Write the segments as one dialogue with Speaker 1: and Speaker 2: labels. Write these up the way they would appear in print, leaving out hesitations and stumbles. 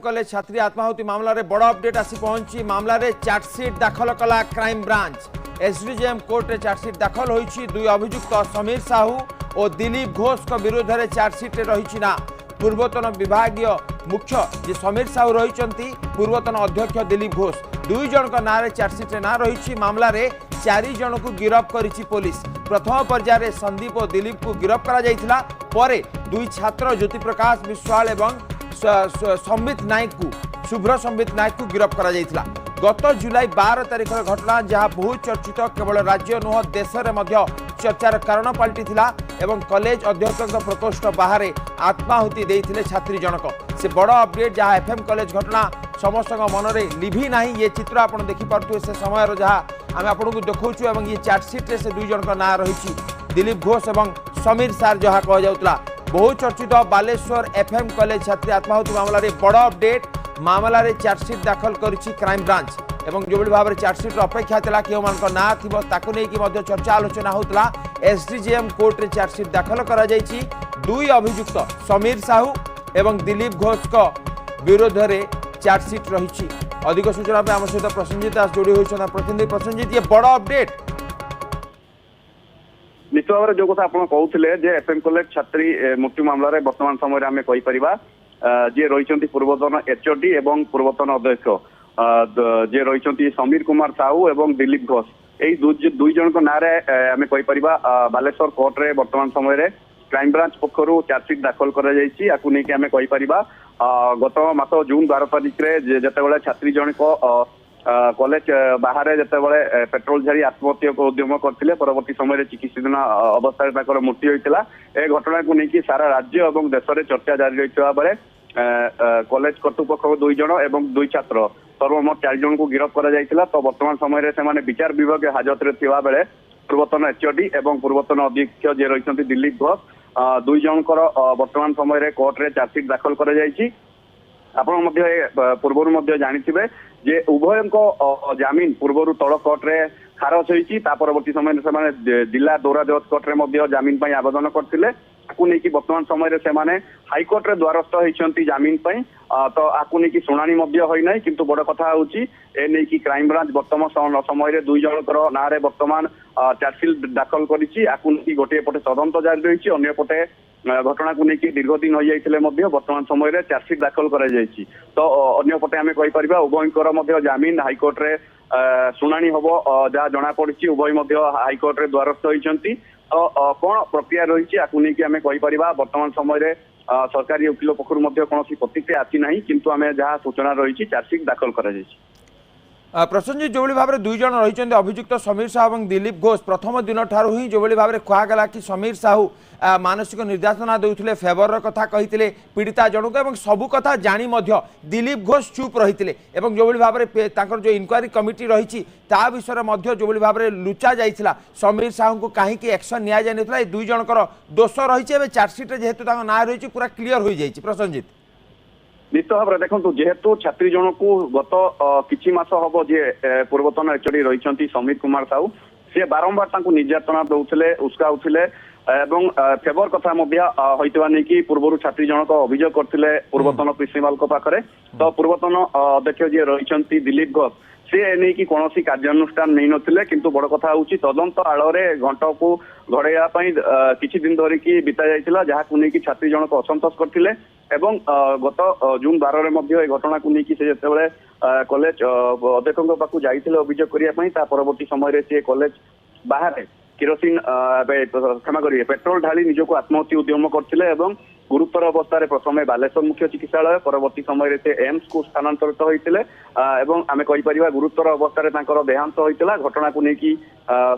Speaker 1: College छात्री आत्माहुति मामला रे बड़ अपडेट आसी पहुंची। मामला रे चार्जसीट दाखल कला क्राइम ब्रांच। एसडीजेएम कोर्ट रे चार्जसीट दाखल होईची। दुई अभियुक्त समीर साहू और दिलीप घोष को विरोध में चार्जसीट रही ना पूर्वतन विभागीय मुख्य जे समीर साहू रही पूर्वतन अध्यक्ष दिलीप घोष दुई जन का ना चार्जसीट ना रही। मामला रे 4 जन को गिरफ्त करिछि पुलिस। प्रथम पर्यायर संदीप और दिलीप को गिरफ्त करा जायतिला। परे दुई छात्र ज्योति प्रकाश विश्वाल एवं संबित नायक को शुभ्र संबित नायक को गिरफ्त करा जायतिला। गत जुलाई 12 तारिख घटना जहाँ बहुत चर्चित केवल राज्य नुह देश में चर्चार कारण पलटिथिला एवं कॉलेज अध्यक्ष प्रकोष्ठ बाहर आत्माहुति देइथिले छात्री जनक। से बड़ अपडेट जहाँ एफएम कॉलेज घटना समस्त मन में लिभि ना ये चित्र आप देखिपे से समय जहाँ आम आपको देखा एवं ये चार्जसीट से दुई जन का ना रही दिलीप घोष और समीर सार जहाँ कह जाऊला। बहुत चर्चित बालेश्वर एफएम कॉलेज छात्री आत्माहुति मामला रे बड़ अपडेट। मामला रे चार्जसीट दाखल करिछि क्राइम ब्रांच एवं जो भाव में चार्जसीट अपेक्षा था कि ना थी चर्चा आलोचना होता। एसडीजेएम कोर्ट रे चार्जसीट दाखल करा जायछि। दुई अभियुक्त समीर साहू एवं दिलीप घोष को विरोध में चार्जसीट रही। अधिक सूचना पे आम सहित प्रसन्नजित दास जोड़ी होइछन। प्रतिनिधि प्रसन्नजित, ये बड़ अपडेट
Speaker 2: निश्चित भाव में जो कथा आप कहते एफएम कॉलेज छात्री मृत्यु मामला वर्तमान समय आम कहीपर जी रही पूर्वतन एचओडी एवं पूर्वतन अध्यक्ष जे रही समीर कुमार साहू एवं दिलीप घोष यही दुई जन ना आम कहीपर बालेश्वर कोर्ट रे वर्तमान समय क्राइम ब्रांच पक्षर चार्जसीट दाखल करके कहीपर गत मास जून 12 तारिख में जिते छात्री जन को कॉलेज बाहर जिते पेट्रोल झाड़ी आत्महत्या को उद्यम करते परवर्ती समय चिकित्साधीन अवस्था मृत्यु होता। ए घटना को लेकिन सारा राज्य और देश में चर्चा जारी रही बेले कॉलेज कर्तृपक्ष दुई जन एवं दुई छात्र सर्वमोट 4 जन को गिरफ्त करा। तो वर्तमान समय से विचार विभाग हाजत में थिबा बेले पूर्वतन एचओडी एवं पूर्वतन अध्यक्ष जे रही दिलीप घोष दुई जनकर वर्तमान समय कोर्ट रे चार्जसीट दाखल करा जायछि। आपण पूर्व जानिथिबे जे उभय जमीन पूर्व तल कोर्ट रे खारज होईछि। परवर्ती समय से जिला दौरा जज कोर्ट रे जमीन पर आवेदन करथिले। नहीं वर्तमान समय से हाईकोर्ट रे द्वारस्थ होती जमीन तो आपको नहीं शुणाणी होना किंतु बड़ कथा हूँ ए क्राइम ब्रांच वर्तमान समय दुई जनकर ना वर्तमान चार्जसीट दाखल करी गोटे पटे तदंत जारी रही अन्य पटे घटना को लेकिन दीर्घ दिन हो जाते वर्तमान समय चार्जसीट दाखल कर तो अन्य पटे आम कहीपर उभयंकर जमीन हाईकोर्ट रे शुणाणी हम जहाँ जना पड़ी उभय हाईकोर्ट रे द्वारस्थ होती। तो कौन प्रक्रिया रही आपको आम कहीपर वर्तमान समय सरकारी वकिल पक्षर कौन प्रतिक्रिया आसी ना किंतु आम जहाँ सूचना रही चार्जसीट दाखल कर।
Speaker 1: प्रसन्नजित जो भाव में दुई जन रही अभियुक्त समीर साहू और दिलीप घोष प्रथम दिन ठारू ही जो भाव में कहगला कि समीर साहू मानसिक निर्यातना देउथिले फेवर कथा कही पीड़िता जनक और सबू कथा जानी दिलीप घोष चुप रही जो भाव में जो इनक्वारी कमिटी रही विषय जो भाव में लुचा जाइथिला समीर साहू को कहीं एक्शन निया जाय नथिला। दुई जनकर दोष रही चार्जसीट जेहेतु ना रही पूरा क्लीयर हो जाइए। प्रसन्नजित,
Speaker 2: निश्चित भाव में देखो जेहेतु छात्री जन को गत किछि मास हम जे पूर्वतन एचओडी रही समीर कुमार साहू सी बारंबार निर्यातना दौले उस्काउले एवं फेवर कथा नहीं पूर्व छात्री जनक अभियोग करते पूर्वतन प्रिंसिपाल पाखे। तो पूर्वतन अध्यक्ष जी रही दिलीप घोष सी नहीं कौन कार्यानुष्ठान नहीं नथिले किंतु बड़ कथा हूँ तदंत आड़े घंट को घड़ाई किछि दिन धरिकी बिता जाइथिला जहाँ को लेकिन छात्री जनक असंतोष करथिले एवं गत जून 12 रे घटना को लेकिन से जिते कॉलेज अध्यक्ष पाखु जाइथिले अभियोग करने परवर्ती समय से कॉलेज बाहर किरोसिन क्षमा करेंगे पेट्रोल ढाली निजक आत्महत्या उद्यम करते गुरुतर अवस्था प्रथम बालेश्वर मुख्य चिकित्सालय परवर्ती समय से एम्स को स्थानांतरित होते आम कहीपर गुरुतर अवस्था देहांत होता। घटना को लेकिन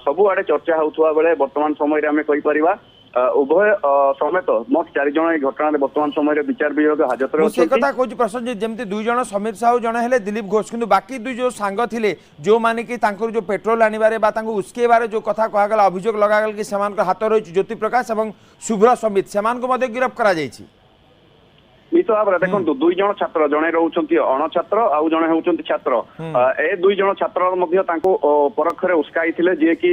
Speaker 2: सबुआड़े चर्चा होता बेले वर्तमान समय आम कहीपर उभय समेत मोट 4 जन घटना वर्तमान समय विचार विभाग हाजत
Speaker 1: कहूँ। प्रसन्नजित जमी दुई जन समीर साहू जन है दिलीप घोष किंतु बाकी दुई जो सांग थे जो माने कि जो पेट्रोल आनबारे उस्केबारे जो कथा कहगला अभियोग लगागल कि हाथ रही ज्योति प्रकाश और शुभ्र संबित से गिरफ्त करा जायछि।
Speaker 2: निश्चित भाव में देखो दुई जन छात्र जड़े रोचे अणछात्र आउ जड़े होती छात्र ए दुई जन छात्र परक्षे उस्काई जी कि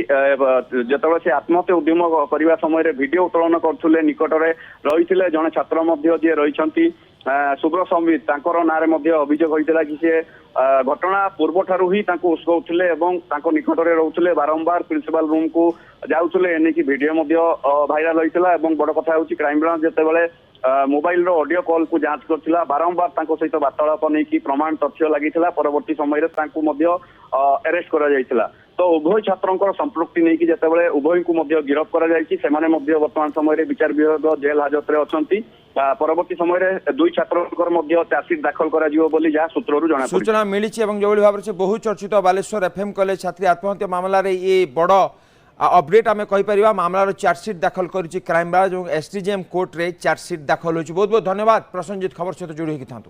Speaker 2: जिते से आत्महत्या उद्यम करने समय वीडियो उत्तोलन करते निकट में रही जड़े छात्र जी रही शुभ्र समित तांकर नारे मध्य अभियोग होइतिला कि से घटना पूर्व ठारू ही तांको उसकौथिले एवं तांको निकटरे रहउथिले बारंबार प्रिंसिपल रूम को जाउथिले एने की वीडियो मध्य भाइराल होइतिला एवं बड़ कथा होछि क्राइम ब्रांच जेतेबेले मोबाइल रो ऑडियो कॉल को जांच करथिला बारंबार तांको सहित वार्तालाप नै कि प्रमाण तथ्य लागिथिला परवर्ती समय रे तांको मध्य अरेस्ट करा जाइथिला तो उभय छात्रंकर संपृक्ति नहीं कि जेतेबेले उभय को मध्य गिरफ करा जायछि सेमाने मध्य वर्तमान समय रे विचार विभाग जेल हाजत रे अछंती परवर्ती समय रे दुई छात्रंकर मध्य चार्जशीट दाखल करा जिवो बोली जा सूत्ररु जणा पड़ि
Speaker 1: सूचना मिली एवं जो भाव से बहु चर्चित बालेश्वर एफएम कॉलेज छात्री आत्महत्या मामला रे ये बड़ अपडेट आम कहीपर मामलार चार्जशीट दाखल कर क्राइम ब्रांच और एसडीजेएम कोर्ट रे चार्जशीट दाखल हो बहुत बहुत धन्यवाद प्रसन्नजित खबर सहित जोड़ी होगी था।